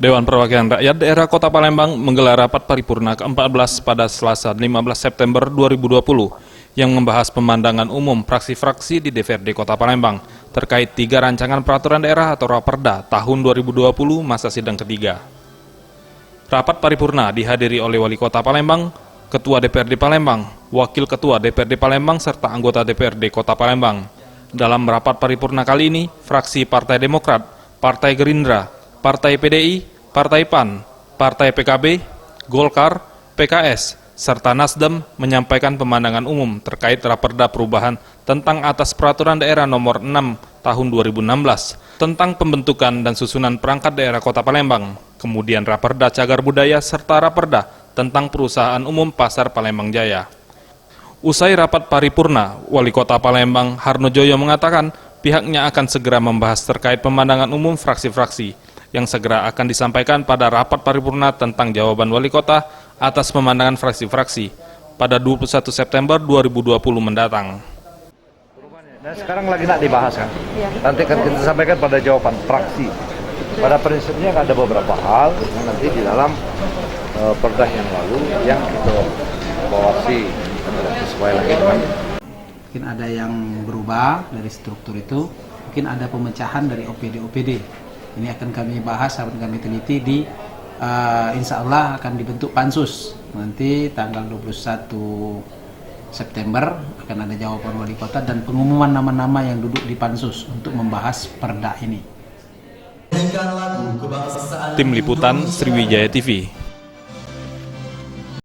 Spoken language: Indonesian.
Dewan Perwakilan Rakyat Daerah Kota Palembang menggelar rapat paripurna ke-14 pada Selasa 15 September 2020 yang membahas pemandangan umum fraksi-fraksi di DPRD Kota Palembang terkait 3 rancangan peraturan daerah atau Raperda tahun 2020 masa sidang ketiga. Rapat paripurna dihadiri oleh Wali Kota Palembang, Ketua DPRD Palembang, Wakil Ketua DPRD Palembang, serta anggota DPRD Kota Palembang. Dalam rapat paripurna kali ini, fraksi Partai Demokrat, Partai Gerindra, Partai PDI, Partai PAN, Partai PKB, Golkar, PKS, serta Nasdem menyampaikan pemandangan umum terkait Raperda perubahan tentang atas peraturan daerah nomor 6 tahun 2016 tentang pembentukan dan susunan perangkat daerah Kota Palembang, kemudian Raperda Cagar Budaya serta Raperda tentang perusahaan umum Pasar Palembang Jaya. Usai rapat paripurna, Wali Kota Palembang Harnojoyo mengatakan pihaknya akan segera membahas terkait pemandangan umum fraksi-fraksi yang segera akan disampaikan pada rapat paripurna tentang jawaban Wali Kota atas pemandangan fraksi-fraksi pada 21 September 2020 mendatang. Nah, sekarang lagi nak dibahas kan? Ya. Nanti akan kita sampaikan pada jawaban fraksi. Pada prinsipnya ada beberapa hal yang nanti di dalam perda yang lalu yang kita evaluasi sesuai lagi dengan. Mungkin ada yang berubah dari struktur itu, mungkin ada pemecahan dari OPD-OPD. Ini akan kami bahas, akan kami teliti di insya Allah akan dibentuk pansus. Nanti tanggal 21 September akan ada jawaban Wali Kota dan pengumuman nama-nama yang duduk di pansus untuk membahas perda ini. Tim Liputan Sriwijaya TV.